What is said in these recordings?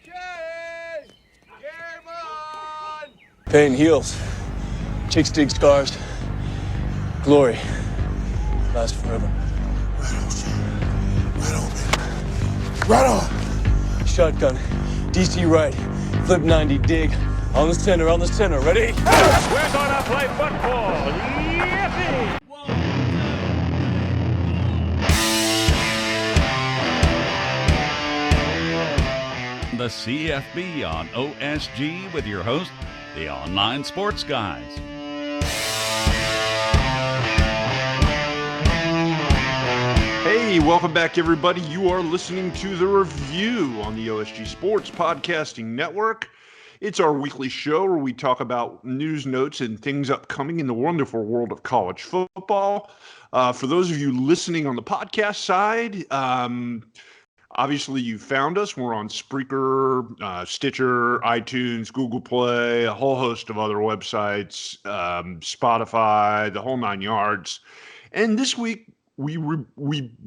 Jerry! Game on! Pain heals. Chicks dig scars. Glory lasts forever. Right on. Shotgun. DC right. Flip 90. Dig. On the center. On the center. Ready? We're gonna play football. Yippee! The CFB on OSG with your host, the Online Sports Guys. Hey, welcome back, everybody. You are listening to The Review on the OSG Sports Podcasting Network. It's our weekly show where we talk about news, notes, and things upcoming in the wonderful world of college football. For those of you listening on the podcast side, obviously you found us. We're on Spreaker, Stitcher, iTunes, Google Play, a whole host of other websites, Spotify, the whole nine yards. And this week, we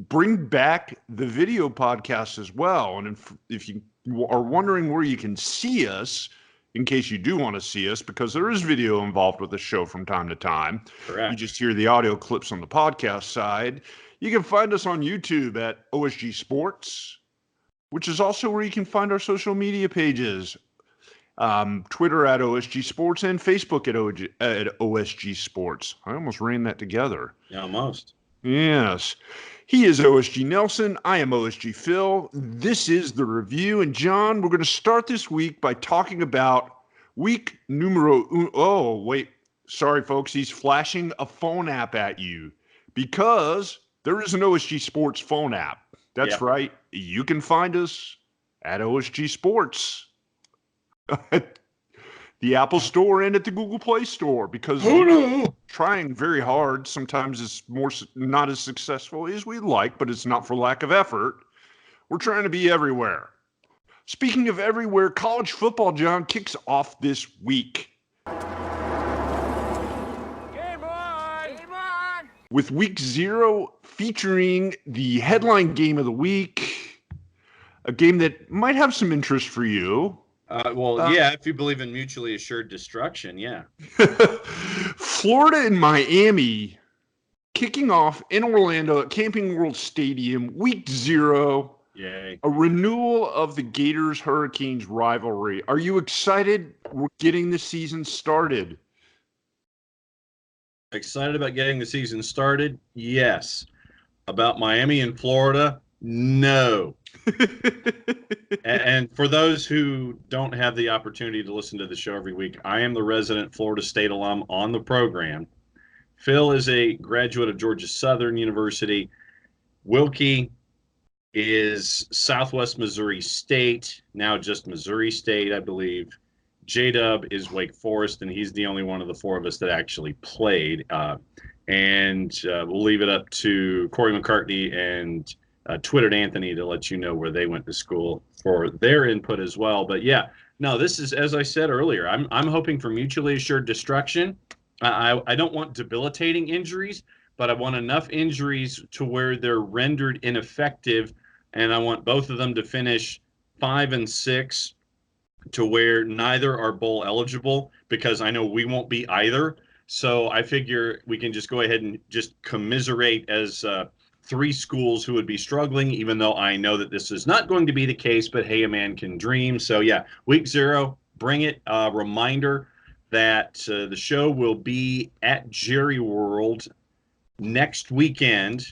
bring back the video podcast as well. And if you are wondering where you can see us, in case you do want to see us, because there is video involved with the show from time to time. Correct. You just hear the audio clips on the podcast side. You can find us on YouTube at OSG Sports, which is also where you can find our social media pages. Twitter at OSG Sports and Facebook at OSG Sports. I almost ran that together. Yeah, almost. Yes. He is OSG Nelson. I am OSG Phil. This is The Review. And John, we're going to start this week by talking about week numero uno. Oh, wait. Sorry, folks. He's flashing a phone app at you because there is an OSG Sports phone app. That's right. You can find us at OSG Sports. The Apple Store and at the Google Play Store, because trying very hard sometimes is not as successful as we'd like, but it's not for lack of effort. We're trying to be everywhere. Speaking of everywhere, college football, John, kicks off this week. Game on! Game on! With week 0 featuring the headline game of the week, a game that might have some interest for you. If you believe in mutually assured destruction, yeah. Florida and Miami kicking off in Orlando at Camping World Stadium, week 0. Yay. A renewal of the Gators-Hurricanes rivalry. Are you excited we're getting the season started? Excited about getting the season started? Yes. About Miami and Florida? No. And for those who don't have the opportunity to listen to the show every week, I am the resident Florida State alum on the program. Phil is a graduate of Georgia Southern University. Wilkie is Southwest Missouri State, now just Missouri State, I believe. J-Dub is Wake Forest, and he's the only one of the four of us that actually played. We'll leave it up to Corey McCartney and Twittered Anthony to let you know where they went to school for their input as well. But yeah, no, this is, as I said earlier, I'm hoping for mutually assured destruction. I don't want debilitating injuries, but I want enough injuries to where they're rendered ineffective, and I want both of them to finish 5 and 6 to where neither are bowl eligible, because I know we won't be either. So I figure we can just go ahead and just commiserate as 3 schools who would be struggling, even though I know that this is not going to be the case, but hey, a man can dream. So yeah, week 0, bring it. Reminder that the show will be at Jerry World next weekend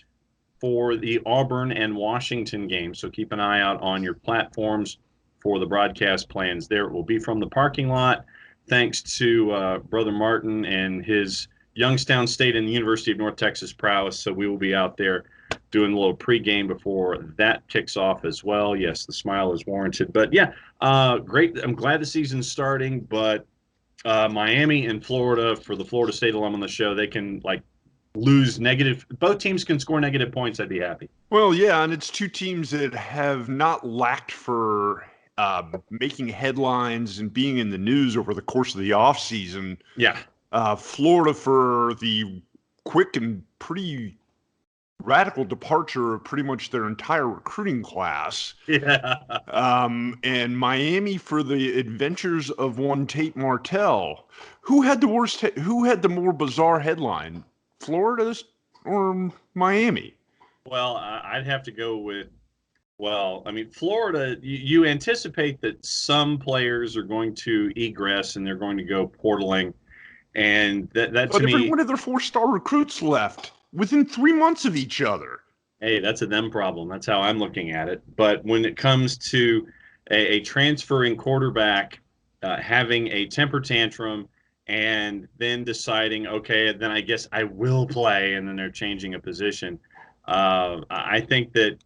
for the Auburn and Washington game. So keep an eye out on your platforms for the broadcast plans there. It will be from the parking lot, thanks to Brother Martin and his Youngstown State and the University of North Texas prowess. So we will be out there doing a little pregame before that kicks off as well. Yes, the smile is warranted. But yeah, great. I'm glad the season's starting, but Miami and Florida, for the Florida State alum on the show, they can lose negative. Both teams can score negative points. I'd be happy. Well, yeah, and it's 2 teams that have not lacked for making headlines and being in the news over the course of the offseason. Yeah. Florida for the quick and pretty radical departure of pretty much their entire recruiting class. Yeah. And Miami for the adventures of one Tate Martell. Who had the more bizarre headline, Florida or Miami? Well, I'd have to go with, Florida, you anticipate that some players are going to egress and they're going to go portaling. And that to me. Every one of their 4-star recruits left within 3 months of each other. Hey, that's a them problem. That's how I'm looking at it. But when it comes to a transferring quarterback having a temper tantrum and then deciding, okay, then I guess I will play, and then they're changing a position. I think that,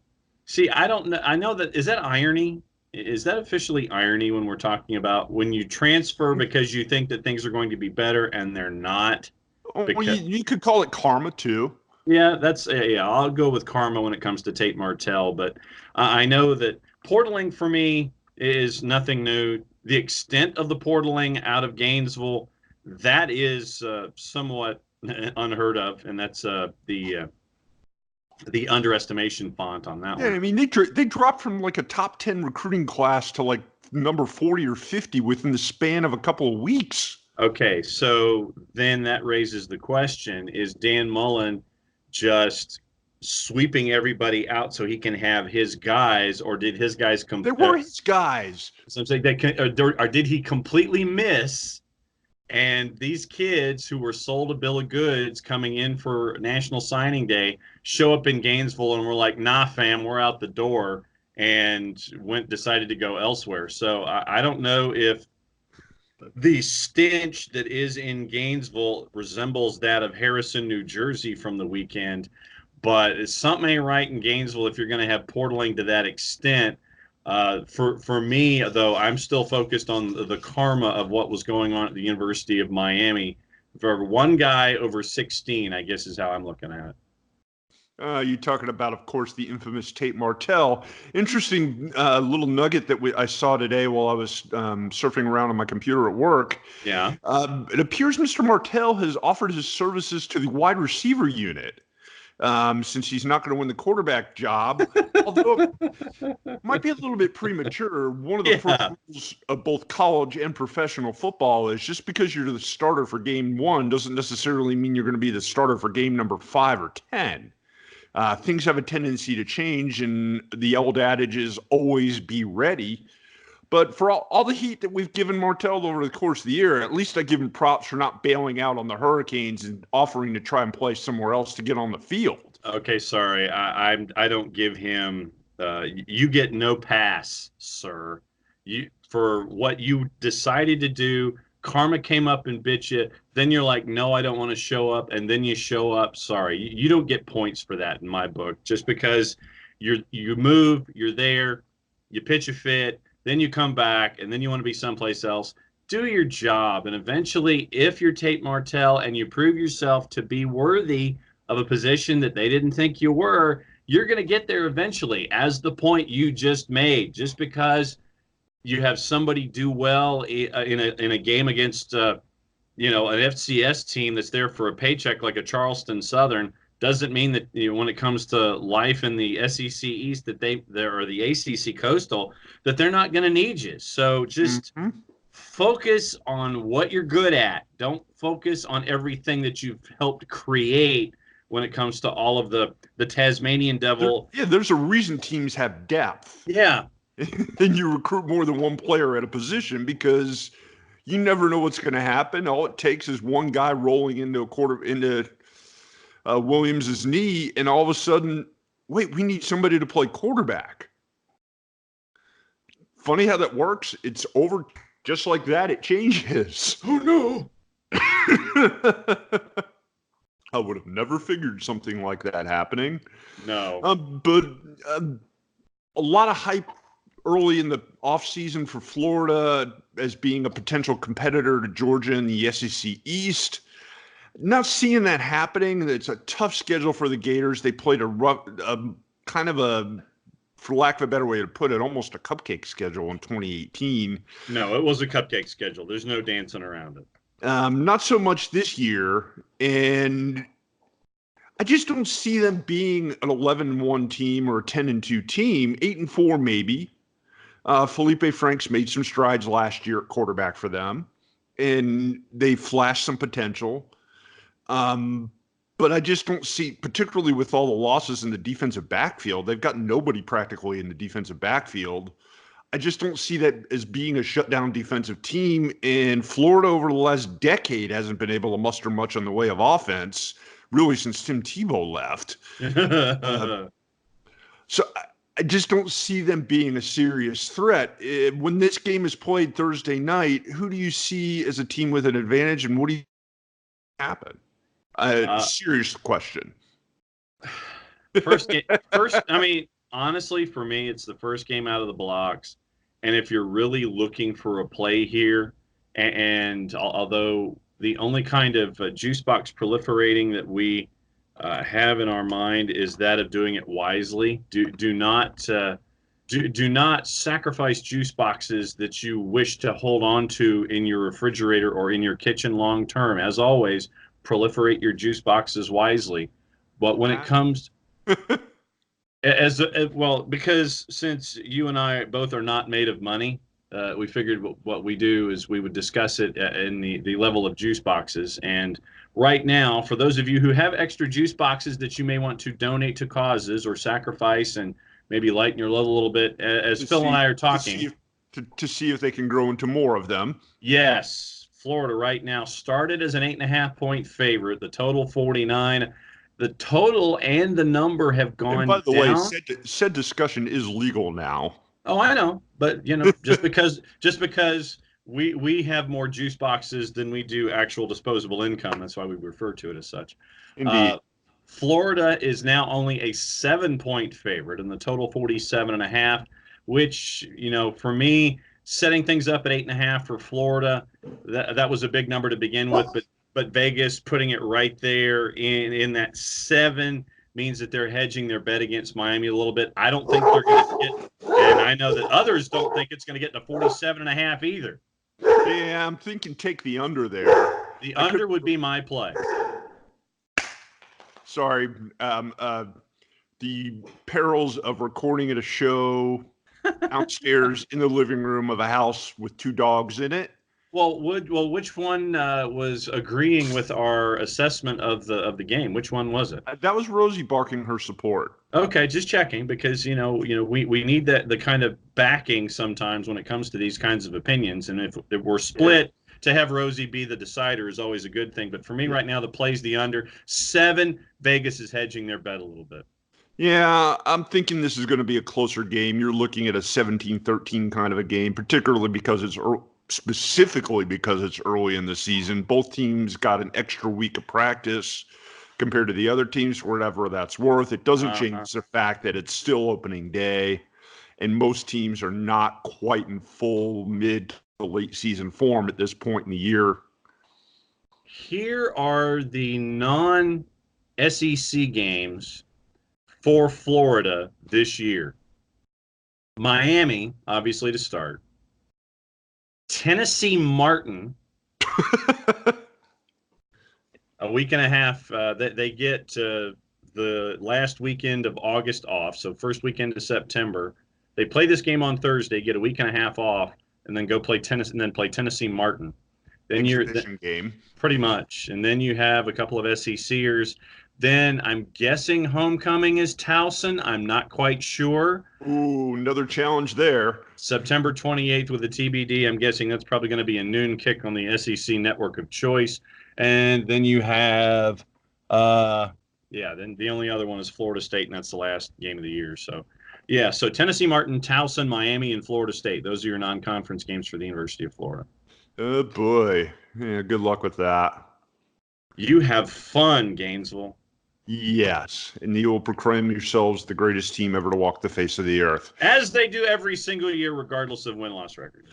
I don't know. I know that, is that irony? Is that officially irony when we're talking about when you transfer because you think that things are going to be better and they're not? Well, you could call it karma too. Yeah, I'll go with karma when it comes to Tate Martell. But I know that portaling for me is nothing new. The extent of the portaling out of Gainesville, that is somewhat unheard of, and that's the underestimation font on that one. Yeah, I mean, they dropped from like a top 10 recruiting class to like number 40 or 50 within the span of a couple of weeks. Okay, so then that raises the question, is Dan Mullen just sweeping everybody out so he can have his guys, or did his guys come? They were his guys. So I'm saying or did he completely miss? And these kids who were sold a bill of goods coming in for National Signing Day show up in Gainesville and we're like, nah, fam, we're out the door, and decided to go elsewhere. So I don't know if the stench that is in Gainesville resembles that of Harrison, New Jersey from the weekend, but something ain't right in Gainesville if you're going to have portaling to that extent. For me, though, I'm still focused on the karma of what was going on at the University of Miami. For one guy over 16, I guess is how I'm looking at it. You're talking about, of course, the infamous Tate Martell. Interesting little nugget that I saw today while I was surfing around on my computer at work. Yeah. It appears Mr. Martell has offered his services to the wide receiver unit. Since he's not going to win the quarterback job, although it might be a little bit premature. One of the first rules of both college and professional football is just because you're the starter for game 1 doesn't necessarily mean you're going to be the starter for game number 5 or 10. Things have a tendency to change, and the old adage is always be ready. But for all the heat that we've given Martell over the course of the year, at least I give him props for not bailing out on the Hurricanes and offering to try and play somewhere else to get on the field. Okay, sorry. I don't give him you get no pass, sir. For what you decided to do, karma came up and bit you. Then you're like, no, I don't want to show up. And then you show up. Sorry. You don't get points for that in my book. Just because you move, you're there, you pitch a fit, then you come back, and then you want to be someplace else. Do your job. And eventually, if you're Tate Martell and you prove yourself to be worthy of a position that they didn't think you were, you're going to get there eventually, as the point you just made. Just because you have somebody do well in a game against an FCS team that's there for a paycheck like a Charleston Southern doesn't mean that when it comes to life in the SEC East or the ACC Coastal that they're not going to need you. So just focus on what you're good at. Don't focus on everything that you've helped create when it comes to all of the Tasmanian Devil. There's a reason teams have depth. Yeah. And you recruit more than one player at a position because you never know what's going to happen. All it takes is one guy rolling into Williams' knee, and all of a sudden, wait, we need somebody to play quarterback. Funny how that works. It's over just like that. It changes. Oh, no. I would have never figured something like that happening. No. But a lot of hype early in the offseason for Florida as being a potential competitor to Georgia in the SEC East. Not seeing that happening. It's a tough schedule for the Gators. They played kind of a, for lack of a better way to put it, almost a cupcake schedule in 2018. No, it was a cupcake schedule. There's no dancing around it. Not so much this year. And I just don't see them being an 11-1 team or a 10-2 team. 8-4 maybe. Felipe Franks made some strides last year at quarterback for them, and they flashed some potential. But I just don't see, particularly with all the losses in the defensive backfield, they've got nobody practically in the defensive backfield. I just don't see that as being a shutdown defensive team. And Florida over the last decade hasn't been able to muster much on the way of offense, really since Tim Tebow left. So I just don't see them being a serious threat. When this game is played Thursday night, who do you see as a team with an advantage, and what do you happen? Serious question. First, I mean, honestly, for me, it's the first game out of the blocks. And if you're really looking for a play here, and although the only kind of juice box proliferating that we have in our mind is that of doing it wisely. Do not sacrifice juice boxes that you wish to hold on to in your refrigerator or in your kitchen long term. As always, proliferate your juice boxes wisely. But when it comes because since you and I both are not made of money, we figured what we do is we would discuss it in the level of juice boxes. And right now, for those of you who have extra juice boxes that you may want to donate to causes or sacrifice and maybe lighten your load a little bit, as Phil and I are talking. To see if they can grow into more of them. Yes. Florida right now started as an 8.5-point favorite. The total 49. The total and the number have gone down. By the way, said discussion is legal now. Oh, I know, but just because we have more juice boxes than we do actual disposable income, that's why we refer to it as such. Indeed. Florida is now only a 7-point favorite, and the total 47.5, which for me, setting things up at 8.5 for Florida, that was a big number to begin with, but Vegas putting it right there in that 7 means that they're hedging their bet against Miami a little bit. I don't think they're going to get, and I know that others don't think it's going to get to 47.5 either. Yeah, I'm thinking take the under there. The under would be my play. Sorry, the perils of recording at a show downstairs in the living room of a house with 2 dogs in it. Well, which one was agreeing with our assessment of the game? Which one was it? That was Rosie barking her support. Okay, just checking because we need the kind of backing sometimes when it comes to these kinds of opinions, and if we're split, to have Rosie be the decider is always a good thing. But for me right now, the play's the under 7. Vegas is hedging their bet a little bit. Yeah, I'm thinking this is going to be a closer game. You're looking at a 17-13 kind of a game, particularly because it's specifically because it's early in the season. Both teams got an extra week of practice compared to the other teams, for whatever that's worth. It doesn't change the fact that it's still opening day, and most teams are not quite in full mid to late season form at this point in the year. Here are the non-SEC games for Florida this year. Miami, obviously, to start. Tennessee Martin. A week and a half. They get the last weekend of August off, so first weekend of September. They play this game on Thursday, get a week and a half off, and then go play tennis, and then play Tennessee Martin. Then game. Pretty much, and then you have a couple of SECers. Then I'm guessing homecoming is Towson. I'm not quite sure. Ooh, another challenge there. September 28th with the TBD. I'm guessing that's probably going to be a noon kick on the SEC network of choice. And then you have, then the only other one is Florida State, and that's the last game of the year. So, so Tennessee Martin, Towson, Miami, and Florida State. Those are your non-conference games for the University of Florida. Oh, boy. Yeah, good luck with that. You have fun, Gainesville. Yes, and you will proclaim yourselves the greatest team ever to walk the face of the earth. As they do every single year, regardless of win-loss record.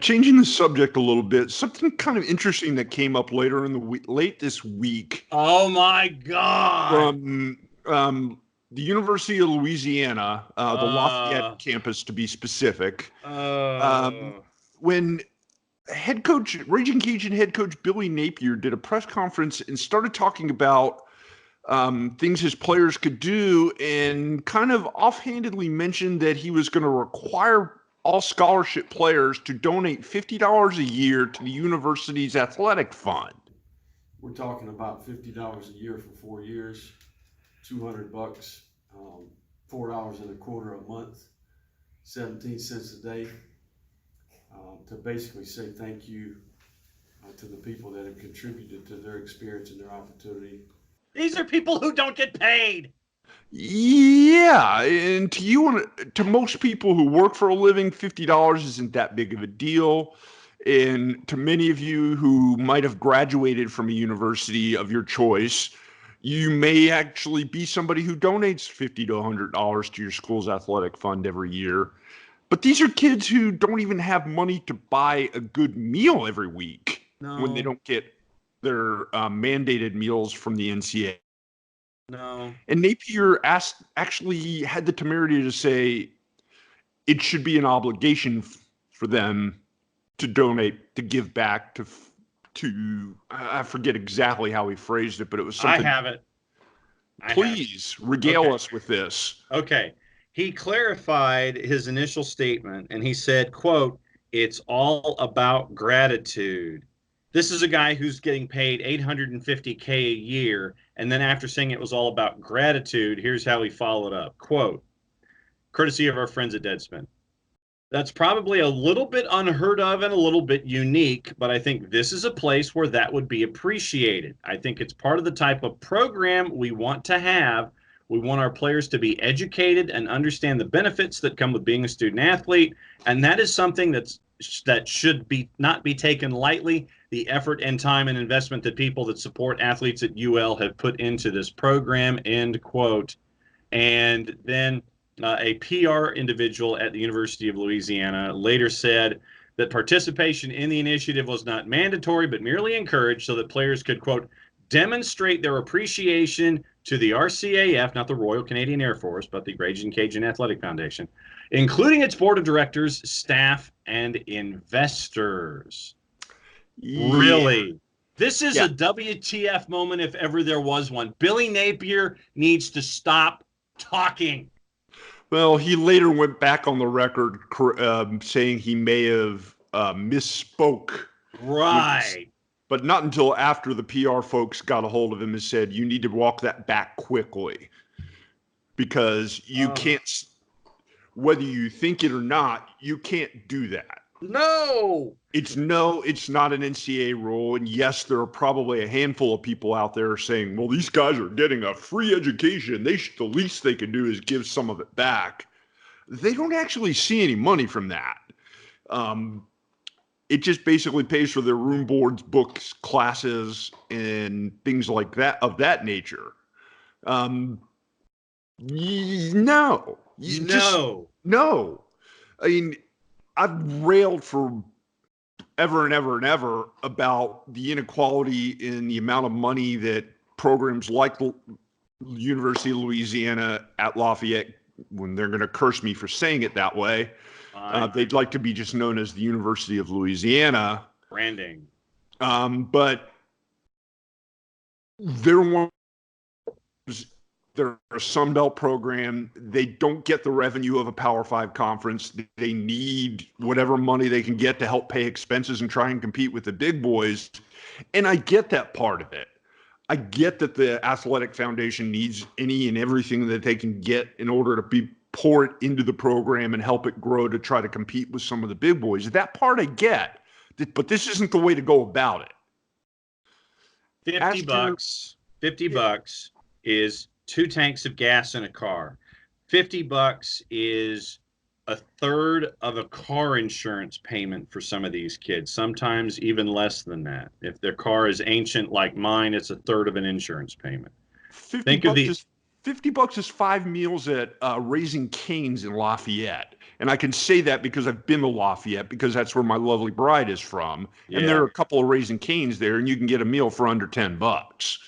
Changing the subject a little bit, something kind of interesting that came up later in the late this week. Oh my God! From the University of Louisiana, the Lafayette campus to be specific. When Raging Cajun head coach Billy Napier did a press conference and started talking about things his players could do, and kind of offhandedly mentioned that he was going to require all scholarship players to donate $50 a year to the university's athletic fund. We're talking about $50 a year for 4 years, $200, $4.25 a month, 17 cents a day, to basically say thank you to the people that have contributed to their experience and their opportunity. These are people who don't get paid. Yeah, and to you and to most people who work for a living, $50 isn't that big of a deal. And to many of you who might have graduated from a university of your choice, you may actually be somebody who donates $50 to $100 to your school's athletic fund every year. But these are kids who don't even have money to buy a good meal every week when they don't get their mandated meals from the NCAA. No. And Napier actually had the temerity to say it should be an obligation for them to donate, to give back to I forget exactly how he phrased it, but it was something. I have it. Please regale us with this. Okay. He clarified his initial statement and he said, quote, "It's all about gratitude." This is a guy who's getting paid $850K a year. And then after saying it was all about gratitude, here's how he followed up. Quote, courtesy of our friends at Deadspin. That's probably a little bit unheard of and a little bit unique, but I think this is a place where that would be appreciated. I think it's part of the type of program we want to have. We want our players to be educated and understand the benefits that come with being a student athlete. And that is something that should not be taken lightly. The effort and time and investment that people that support athletes at UL have put into this program, end quote. And then a PR individual at the University of Louisiana later said that participation in the initiative was not mandatory, but merely encouraged so that players could, quote, demonstrate their appreciation to the RCAF, not the Royal Canadian Air Force, but the Raging Cajun Athletic Foundation, including its board of directors, staff, and investors. Yeah. Really? This is a WTF moment if ever there was one. Billy Napier needs to stop talking. Well, he later went back on the record saying he may have misspoke. Right. But not until after the PR folks got a hold of him and said, you need to walk that back quickly. Because you can't, whether you think it or not, you can't do that. No. It's not an NCAA rule. And yes, there are probably a handful of people out there saying, well, these guys are getting a free education. The least they can do is give some of it back. They don't actually see any money from that. It just basically pays for their room boards, books, classes, and things like that of that nature. No. I mean, I've railed for ever and ever and ever about the inequality in the amount of money that programs like the University of Louisiana at Lafayette, when they're going to curse me for saying it that way, they'd like to be just known as the University of Louisiana. Branding. But they're a Sun Belt program. They don't get the revenue of a Power 5 conference. They need whatever money they can get to help pay expenses and try and compete with the big boys. And I get that part of it. I get that the athletic foundation needs any and everything that they can get in order to pour it into the program and help it grow to try to compete with some of the big boys. That part I get, but this isn't the way to go about it. $50 is 2 tanks of gas in a car. $50 is a third of a car insurance payment for some of these kids, sometimes even less than that. If their car is ancient like mine, it's a third of an insurance payment. $50 is 5 meals at Raising Cane's in Lafayette. And I can say that because I've been to Lafayette, because that's where my lovely bride is from. Yeah. And there are a couple of Raising Cane's there, and you can get a meal for under $10.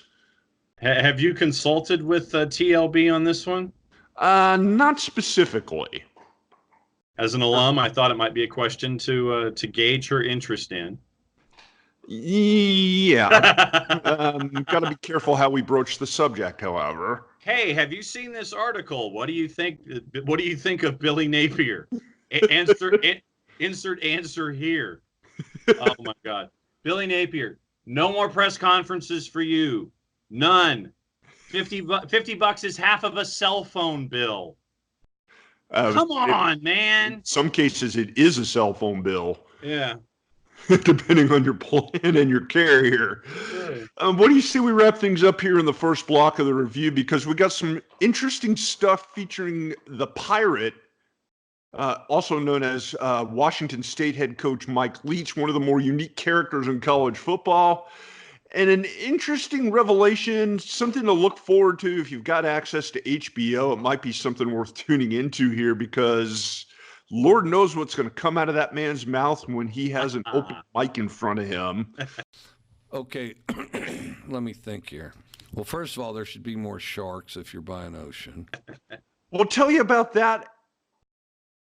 Have you consulted with TLB on this one? Not specifically. As an alum, I thought it might be a question to gauge her interest in. Yeah. Got to be careful how we broach the subject, however. Hey, have you seen this article? What do you think? What do you think of Billy Napier? Insert answer here. Oh my God, Billy Napier. No more press conferences for you. None. $50 is half of a cell phone bill. Come on, man. In some cases, it is a cell phone bill. Yeah. Depending on your plan and your carrier. What do you say we wrap things up here in the first block of the review? Because we got some interesting stuff featuring the Pirate, also known as Washington State head coach Mike Leach, one of the more unique characters in college football. And an interesting revelation, something to look forward to if you've got access to HBO. It might be something worth tuning into here because Lord knows what's going to come out of that man's mouth when he has an open mic in front of him. Okay, let me think here. Well, first of all, there should be more sharks if you're by an ocean. We'll tell you about that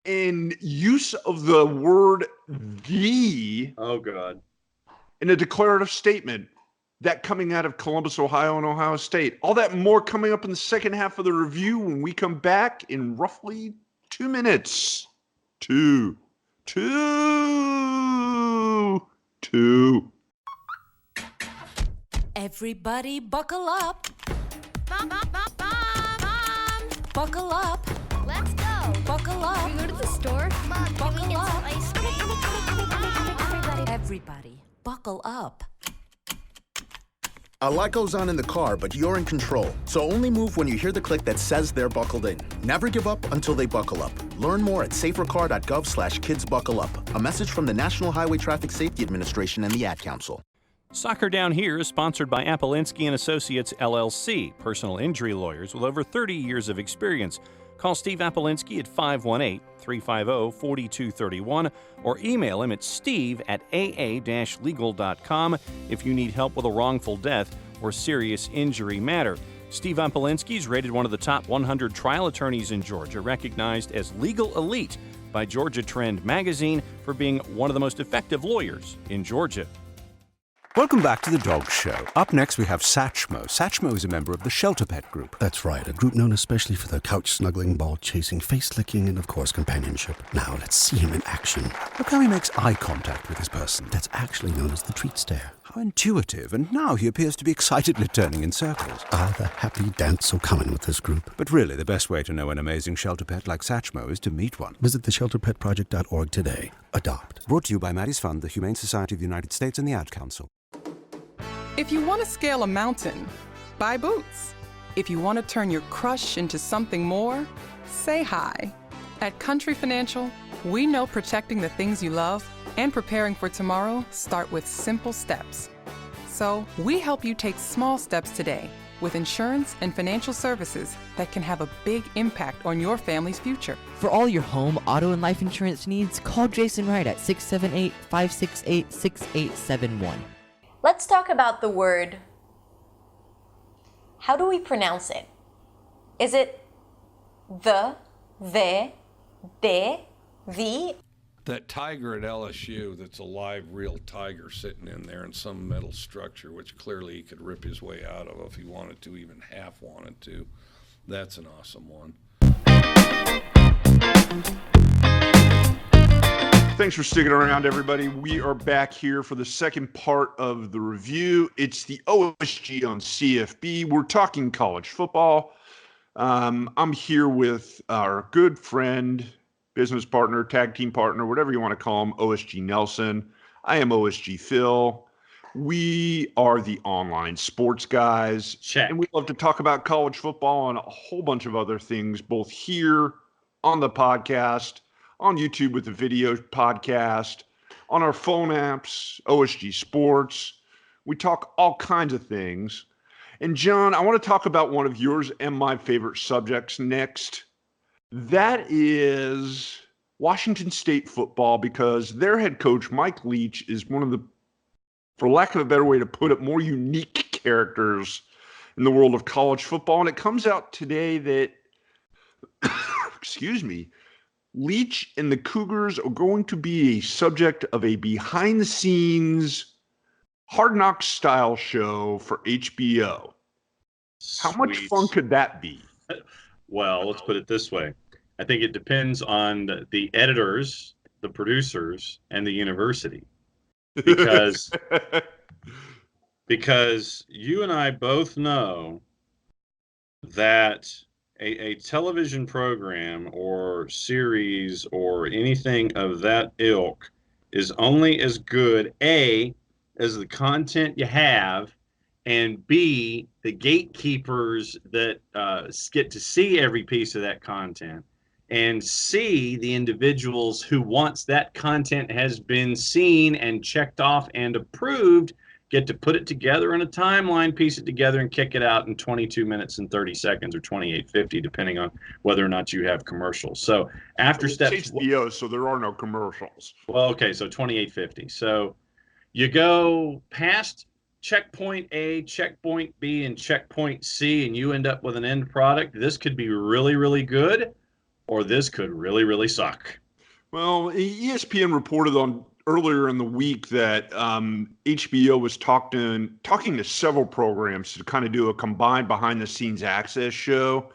in use of the word "the" Oh, God. in a declarative statement. That coming out of Columbus, Ohio, and Ohio State. All that and more coming up in the second half of the review when we come back in roughly 2 minutes. Two. Everybody buckle up. Buckle up. Let's go. Buckle up. Can we go to the store? Mom, can we get some ice cream? Everybody buckle up. A lot goes on in the car, but you're in control. So only move when you hear the click that says they're buckled in. Never give up until they buckle up. Learn more at safercar.gov/kidsbuckleup. A message from the National Highway Traffic Safety Administration and the Ad Council. Soccer Down Here is sponsored by Apolinski & Associates, LLC, personal injury lawyers with over 30 years of experience. Call Steve Apolinski at 518-350-4231 or email him at steve@aa-legal.com if you need help with a wrongful death or serious injury matter. Steve Apolinski is rated one of the top 100 trial attorneys in Georgia, recognized as Legal Elite by Georgia Trend magazine for being one of the most effective lawyers in Georgia. Welcome back to The Dog Show. Up next, we have Satchmo. Satchmo is a member of the Shelter Pet Group. That's right, a group known especially for their couch-snuggling, ball-chasing, face-licking, and, of course, companionship. Now, let's see him in action. Look how he makes eye contact with his person. That's actually known as the treat stare. How intuitive, and now he appears to be excitedly turning in circles. Ah, the happy dance so common with this group. But really, the best way to know an amazing shelter pet like Satchmo is to meet one. Visit theshelterpetproject.org today. Adopt. Brought to you by Maddie's Fund, the Humane Society of the United States, and the Ad Council. If you want to scale a mountain, buy boots. If you want to turn your crush into something more, say hi. At Country Financial, we know protecting the things you love and preparing for tomorrow start with simple steps. So we help you take small steps today with insurance and financial services that can have a big impact on your family's future. For all your home, auto, and life insurance needs, call Jason Wright at 678-568-6871. Let's talk about the word. How do we pronounce it? Is it the, the, That tiger at LSU that's a live, real tiger sitting in there in some metal structure, which clearly he could rip his way out of if he wanted to, even half wanted to. That's an awesome one. Thanks for sticking around, everybody. We are back here for the second part of the review. It's the OSG on CFB. We're talking college football. I'm here with our good friend, business partner, tag team partner, whatever you want to call him, OSG Nelson. I am OSG Phil. We are the online sports guys. Check. And we love to talk about college football and a whole bunch of other things, both here on the podcast, on YouTube with the video podcast, on our phone apps, OSG Sports. We talk all kinds of things. And John, I want to talk about one of yours and my favorite subjects next. That is Washington State football, because their head coach, Mike Leach, is one of the, for lack of a better way to put it, more unique characters in the world of college football. And it comes out today that, excuse me, Leach and the Cougars are going to be a subject of a behind-the-scenes Hard Knocks style show for HBO. How much fun could that be? Well, let's put it this way. I think it depends on the editors, the producers, and the university. Because you and I both know that a television program or series or anything of that ilk is only as good, A, as the content you have, and B, the gatekeepers that get to see every piece of that content, and C, the individuals who, once that content has been seen and checked off and approved, get to put it together in a timeline, piece it together, and kick it out in 22 minutes and 30 seconds or 28:50, depending on whether or not you have commercials. So after step it's HBO, so there are no commercials. Well, okay, so 28:50. So you go past checkpoint A, checkpoint B, and checkpoint C, and you end up with an end product. This could be really, really good, or this could really, really suck. Well, ESPN reported on earlier in the week that HBO was talking to several programs to kind of do a combined behind-the-scenes access show.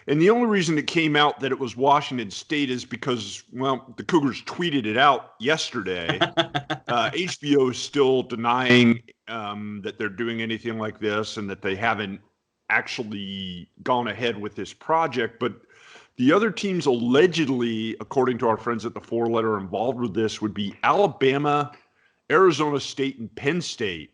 And the only reason it came out that it was Washington State is because, well, the Cougars tweeted it out yesterday. HBO is still denying that they're doing anything like this and that they haven't actually gone ahead with this project. But the other teams allegedly, according to our friends at the Four Letter involved with this, would be Alabama, Arizona State, and Penn State.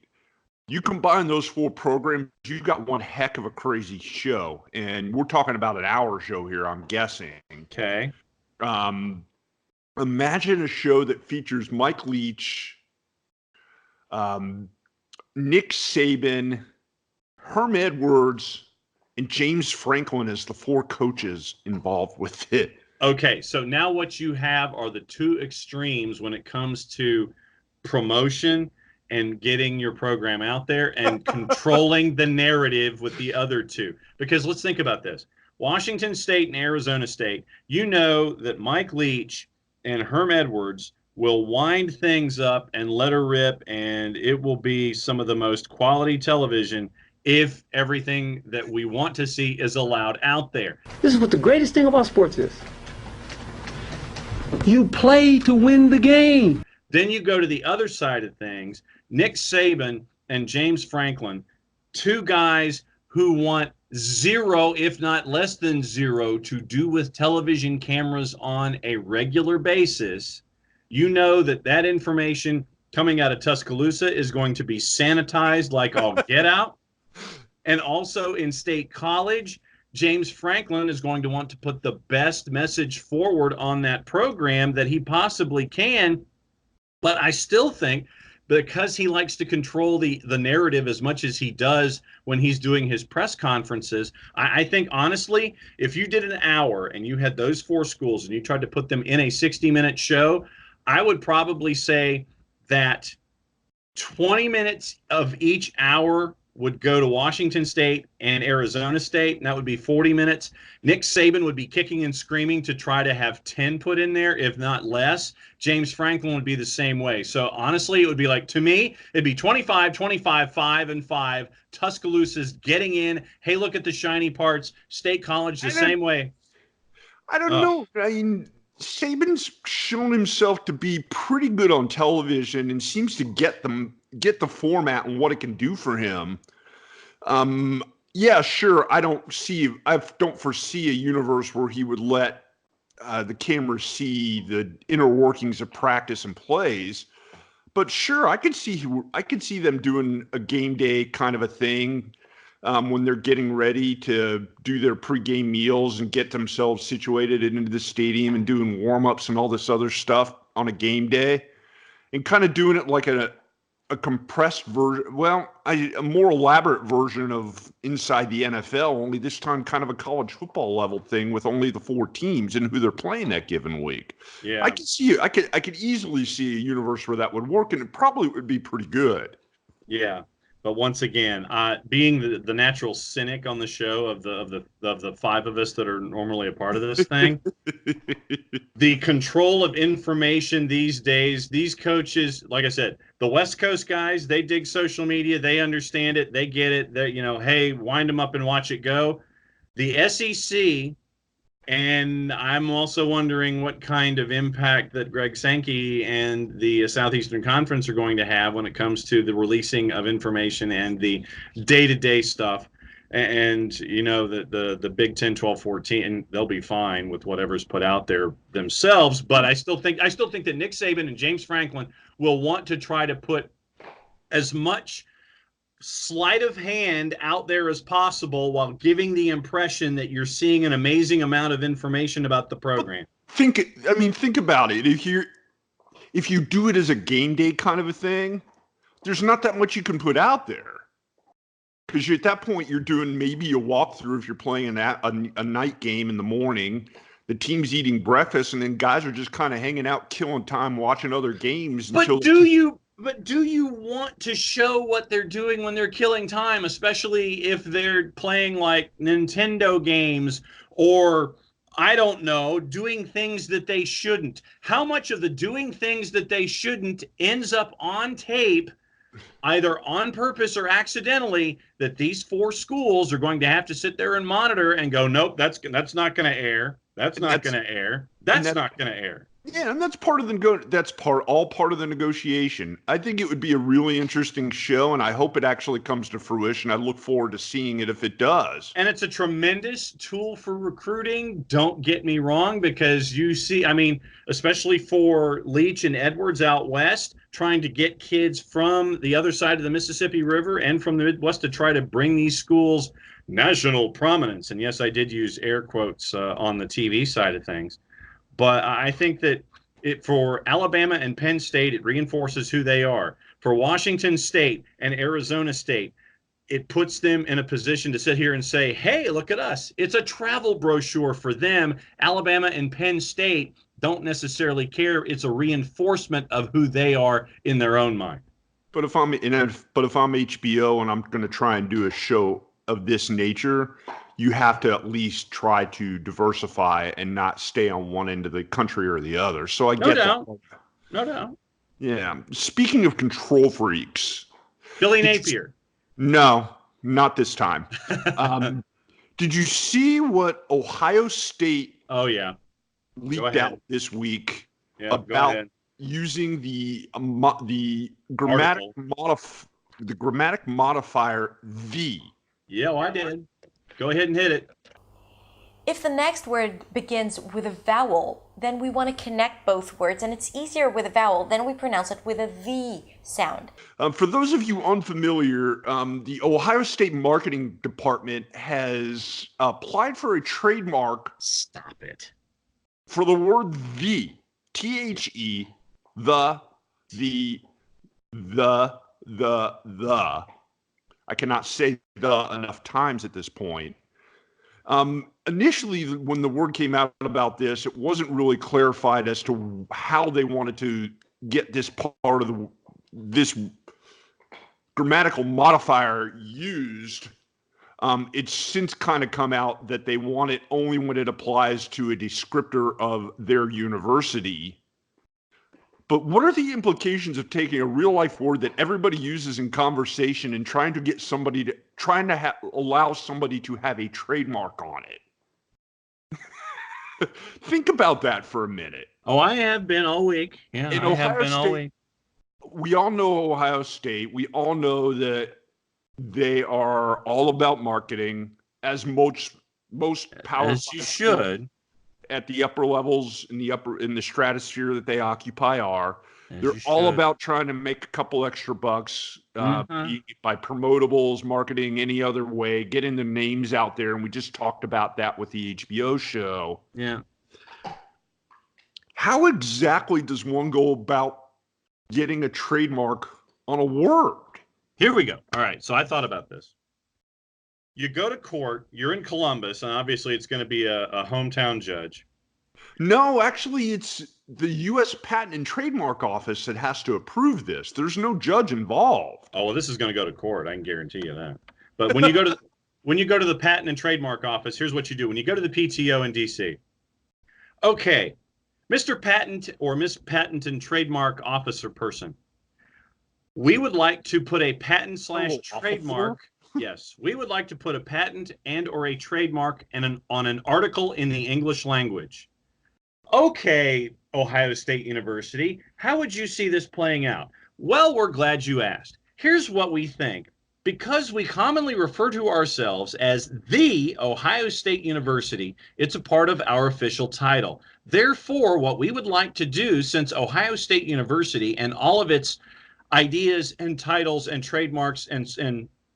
You combine those four programs, you've got one heck of a crazy show. And we're talking about an hour show here, I'm guessing. Okay. Imagine a show that features Mike Leach, Nick Saban, Herm Edwards, and James Franklin as the four coaches involved with it. Okay, so now what you have are the two extremes when it comes to promotion and getting your program out there and controlling the narrative with the other two. Because let's think about this. Washington State and Arizona State, you know that Mike Leach and Herm Edwards will wind things up and let her rip, and it will be some of the most quality television if everything that we want to see is allowed out there. This is what the greatest thing about sports is. You play to win the game. Then you go to the other side of things. Nick Saban and James Franklin, two guys who want zero, if not less than zero, to do with television cameras on a regular basis. You know that information coming out of Tuscaloosa is going to be sanitized like all get out. And also in State College, James Franklin is going to want to put the best message forward on that program that he possibly can. But I still think, because he likes to control the narrative as much as he does when he's doing his press conferences, I think, honestly, if you did an hour and you had those four schools and you tried to put them in a 60-minute show, I would probably say that 20 minutes of each hour would go to Washington State and Arizona State, and that would be 40 minutes. Nick Saban would be kicking and screaming to try to have 10 put in there, if not less. James Franklin would be the same way. So honestly, it would be like, to me, it'd be 25, 25, 5, and 5. Tuscaloosa's getting in. Hey, look at the shiny parts. State College the same way. I don't know. I mean, Saban's shown himself to be pretty good on television and seems to get the format and what it can do for him. Yeah, sure. I don't foresee a universe where he would let the cameras see the inner workings of practice and plays. But sure, I could see them doing a game day kind of a thing when they're getting ready to do their pregame meals and get themselves situated into the stadium and doing warm-ups and all this other stuff on a game day, and kind of doing it like a compressed version, a more elaborate version of Inside the NFL, only this time kind of a college football level thing with only the four teams and who they're playing that given week. Yeah, I could easily see a universe where that would work, and it probably would be pretty good. Yeah. But once again, being the natural cynic on the show of the five of us that are normally a part of this thing, the control of information these days, these coaches, like I said, the West Coast guys, they dig social media, they understand it, they get it. They, hey, wind them up and watch it go. The SEC, and I'm also wondering what kind of impact that Greg Sankey and the Southeastern Conference are going to have when it comes to the releasing of information and the day-to-day stuff. And, the Big 10, 12, 14, and they'll be fine with whatever's put out there themselves. But I still think that Nick Saban and James Franklin will want to try to put as much sleight of hand out there as possible while giving the impression that you're seeing an amazing amount of information about the program. Think about it. If you do it as a game day kind of a thing, there's not that much you can put out there. Because at that point, you're doing maybe a walkthrough if you're playing a night game in the morning. The team's eating breakfast, and then guys are just kind of hanging out, killing time, watching other games. But do you want to show what they're doing when they're killing time, especially if they're playing like Nintendo games or, I don't know, doing things that they shouldn't? How much of the doing things that they shouldn't ends up on tape, either on purpose or accidentally, that these four schools are going to have to sit there and monitor and go, nope, that's not going to air. That's not going to air. That's not going to air. Yeah, and that's part of all part of the negotiation. I think it would be a really interesting show, and I hope it actually comes to fruition. I look forward to seeing it if it does. And it's a tremendous tool for recruiting. Don't get me wrong, because you see, especially for Leach and Edwards out west, trying to get kids from the other side of the Mississippi River and from the Midwest to try to bring these schools national prominence. And yes, I did use air quotes on the TV side of things. But I think that for Alabama and Penn State, it reinforces who they are. For Washington State and Arizona State, it puts them in a position to sit here and say, hey, look at us. It's a travel brochure for them. Alabama and Penn State don't necessarily care. It's a reinforcement of who they are in their own mind. But if I'm HBO and I'm going to try and do a show of this nature, you have to at least try to diversify and not stay on one end of the country or the other. So I get that. No doubt. Yeah. Speaking of control freaks. Billy Napier. No, not this time. Did you see what Ohio State leaked out this week about using the grammatic modifier the? Yeah, well, I did. Go ahead and hit it. If the next word begins with a vowel, then we want to connect both words, and it's easier with a vowel. Then we pronounce it with a the sound. For those of you unfamiliar, the Ohio State Marketing Department has applied for a trademark. Stop it. For the word the, T-H-E, the. I cannot say the enough times at this point. Initially, when the word came out about this, it wasn't really clarified as to how they wanted to get this part of this grammatical modifier used. It's since kind of come out that they want it only when it applies to a descriptor of their university. But what are the implications of taking a real life word that everybody uses in conversation and trying to allow somebody to have a trademark on it? Think about that for a minute. Oh, I have been all week. Yeah, I have been all week. We all know Ohio State. We all know that they are all about marketing, as most powerful. As you should. At the upper levels, in the stratosphere that they occupy are. They're all about trying to make a couple extra bucks by promotables, marketing, any other way, getting the names out there. And we just talked about that with the HBO show. Yeah. How exactly does one go about getting a trademark on a word? Here we go. All right. So I thought about this. You go to court, you're in Columbus, and obviously it's going to be a hometown judge. No, actually, it's the U.S. Patent and Trademark Office that has to approve this. There's no judge involved. Oh, well, this is going to go to court. I can guarantee you that. But when you go to the Patent and Trademark Office, here's what you do. When you go to the PTO in D.C., okay, Mr. Patent or Miss Patent and Trademark Officer person, we would like to put a patent / trademark. Yes, we would like to put a patent and or a trademark on an article in the English language. Okay, Ohio State University, how would you see this playing out? Well, we're glad you asked. Here's what we think. Because we commonly refer to ourselves as the Ohio State University, it's a part of our official title. Therefore, what we would like to do, since Ohio State University and all of its ideas and titles and trademarks and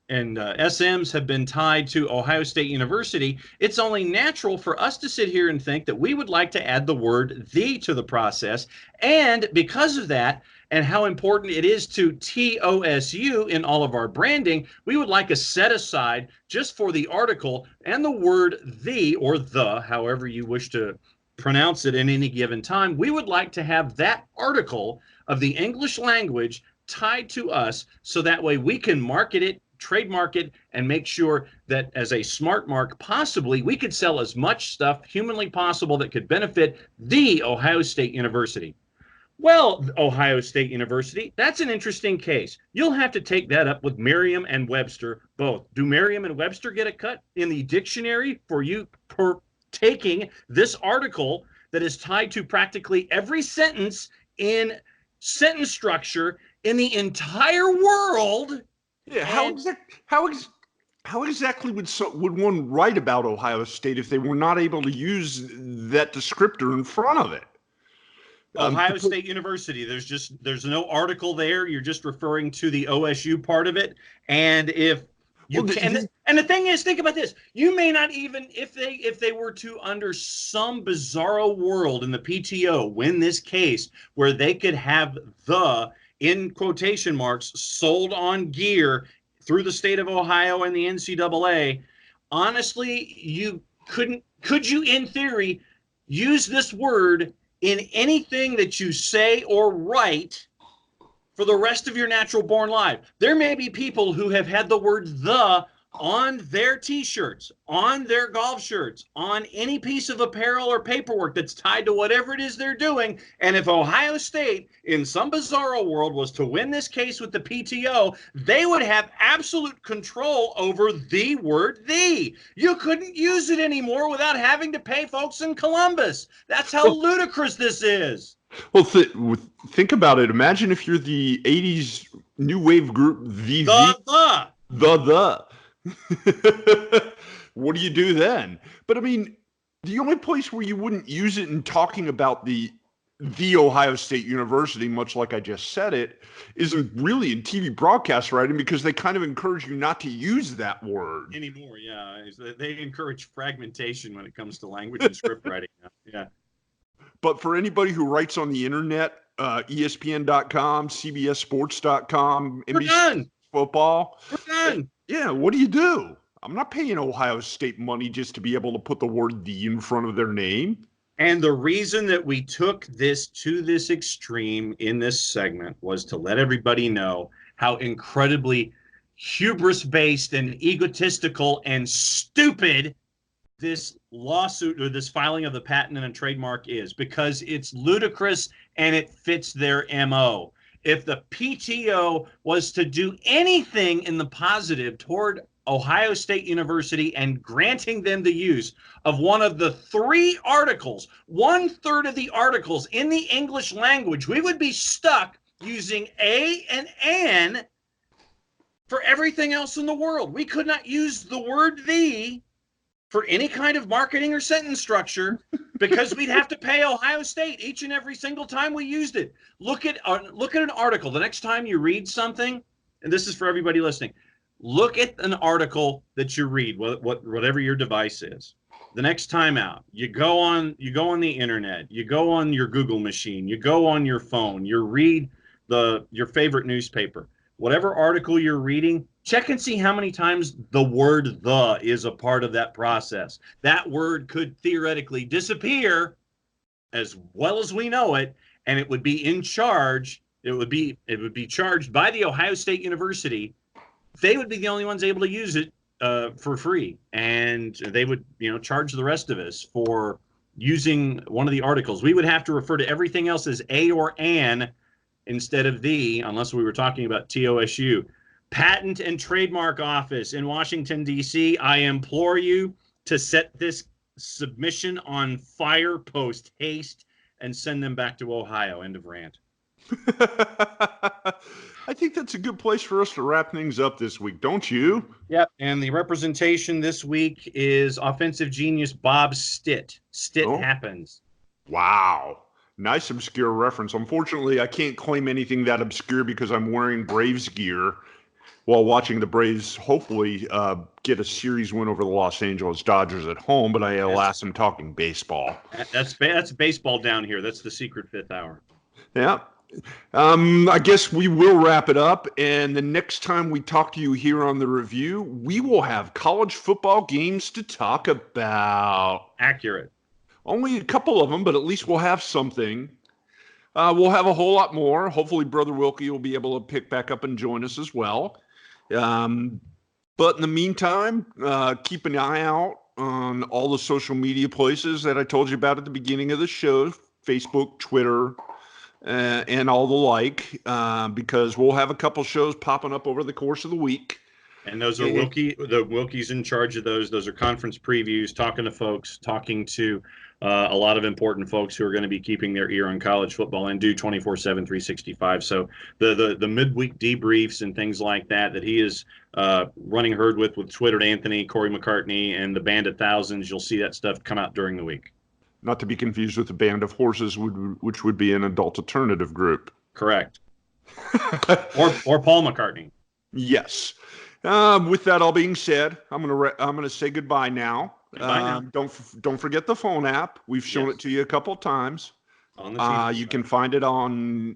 SMs have been tied to Ohio State University, it's only natural for us to sit here and think that we would like to add the word "the" to the process. And because of that, and how important it is to TOSU in all of our branding, we would like a set aside just for the article and the word "the" or "the," however you wish to pronounce it in any given time. We would like to have that article of the English language tied to us, so that way we can market it, trademark it, and make sure that as a smart mark, possibly we could sell as much stuff humanly possible that could benefit the Ohio State University. Well, Ohio State University, that's an interesting case. You'll have to take that up with Merriam and Webster both. Do Merriam and Webster get a cut in the dictionary for you taking this article that is tied to practically every sentence in sentence structure in the entire world? Yeah, how exactly would one write about Ohio State if they were not able to use that descriptor in front of it? Ohio State University, there's no article there. You're just referring to the OSU part of it. And if you and the thing is, think about this. You may not even, if they were to, under some bizarro world in the PTO, win this case where they could have the, in quotation marks, sold on gear through the state of Ohio and the NCAA, honestly, could you in theory use this word in anything that you say or write for the rest of your natural born life? There may be people who have had the word "the" on their t-shirts, on their golf shirts, on any piece of apparel or paperwork that's tied to whatever it is they're doing. And if Ohio State, in some bizarro world, was to win this case with the PTO, they would have absolute control over the word "the." You couldn't use it anymore without having to pay folks in Columbus. That's how ludicrous this is. Well, think about it. Imagine if you're the 80s new wave group, the. What do you do then? But I mean, the only place where you wouldn't use it in talking about the Ohio State University, much like I just said it, is really in TV broadcast writing, because they kind of encourage you not to use that word anymore. Yeah, they encourage fragmentation when it comes to language and script writing. Yeah. But for anybody who writes on the internet, ESPN.com, CBSSports.com, NBC Football, we're done. Yeah, what do? I'm not paying Ohio State money just to be able to put the word "the" in front of their name. And the reason that we took this to this extreme in this segment was to let everybody know how incredibly hubris-based and egotistical and stupid this lawsuit or this filing of the patent and a trademark is, because it's ludicrous and it fits their MO. If the PTO was to do anything in the positive toward Ohio State University and granting them the use of one of the 3 articles, 1/3 of the articles in the English language, we would be stuck using "a" and "an" for everything else in the world. We could not use the word "the" for any kind of marketing or sentence structure, because we'd have to pay Ohio State each and every single time we used it. Look at an article. The next time you read something, and this is for everybody listening, look at an article that you read, whatever your device is. The next time out, you go on the internet, you go on your Google machine, you go on your phone, you read your favorite newspaper. Whatever article you're reading, check and see how many times the word "the" is a part of that process. That word could theoretically disappear as well as we know it, and it would be in charge. It would be charged by the Ohio State University. They would be the only ones able to use it for free, and they would, charge the rest of us for using one of the articles. We would have to refer to everything else as a or an instead of the, unless we were talking about TOSU. Patent and Trademark Office in Washington, D.C., I implore you to set this submission on fire post haste and send them back to Ohio. End of rant. I think that's a good place for us to wrap things up this week, don't you? Yep. And the representation this week is offensive genius Bob Stitt. Stitt happens. Wow. Nice obscure reference. Unfortunately, I can't claim anything that obscure because I'm wearing Braves gear while watching the Braves hopefully get a series win over the Los Angeles Dodgers at home, but alas, I'm talking baseball. That's baseball down here. That's the secret fifth hour. Yeah. I guess we will wrap it up, and the next time we talk to you here on the review, we will have college football games to talk about. Accurate. Only a couple of them, but at least we'll have something. We'll have a whole lot more. Hopefully, Brother Wilkie will be able to pick back up and join us as well. But in the meantime, keep an eye out on all the social media places that I told you about at the beginning of the show, Facebook, Twitter, and all the like, because we'll have a couple shows popping up over the course of the week. And those are Wilkie's in charge of those. Those are conference previews, talking to folks, talking to a lot of important folks who are going to be keeping their ear on college football and do 24/7, 365. So the midweek debriefs and things like that he is running herd with Twitter Anthony, Corey McCartney, and the Band of Thousands. You'll see that stuff come out during the week. Not to be confused with the Band of Horses, which would be an adult alternative group. Correct. or Paul McCartney. Yes. With that all being said, I'm gonna say goodbye now. Don't forget the phone app. We've shown it to you a couple times. You can find it in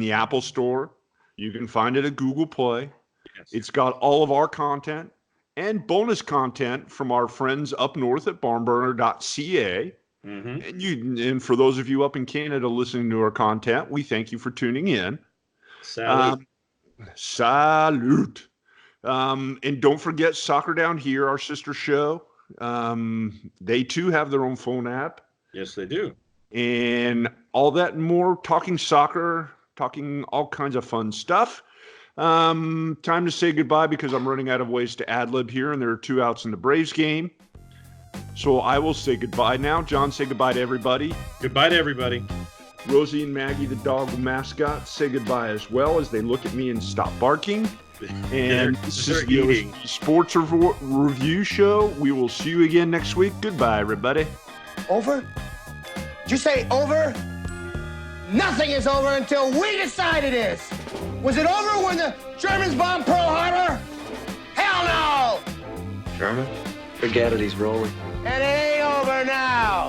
the Apple Store. You can find it at Google Play. Yes. It's got all of our content and bonus content from our friends up north at barnburner.ca. Mm-hmm. And for those of you up in Canada listening to our content, we thank you for tuning in. Salute. Salute. And don't forget Soccer Down Here, our sister show. They too have their own phone app. Yes, they do. And all that and more, talking soccer, talking all kinds of fun stuff. Time to say goodbye because I'm running out of ways to ad-lib here, and there are 2 outs in the Braves game. So I will say goodbye now. John, say goodbye to everybody. Goodbye to everybody. Rosie and Maggie, the dog mascot, say goodbye as well as they look at me and stop barking. And this is the OSG Sports Review Show. We will see you again next week. Goodbye, everybody. Over? Did you say over? Nothing is over until we decide it is. Was it over when the Germans bombed Pearl Harbor? Hell no! Sherman, forget it. He's rolling. And it ain't over now.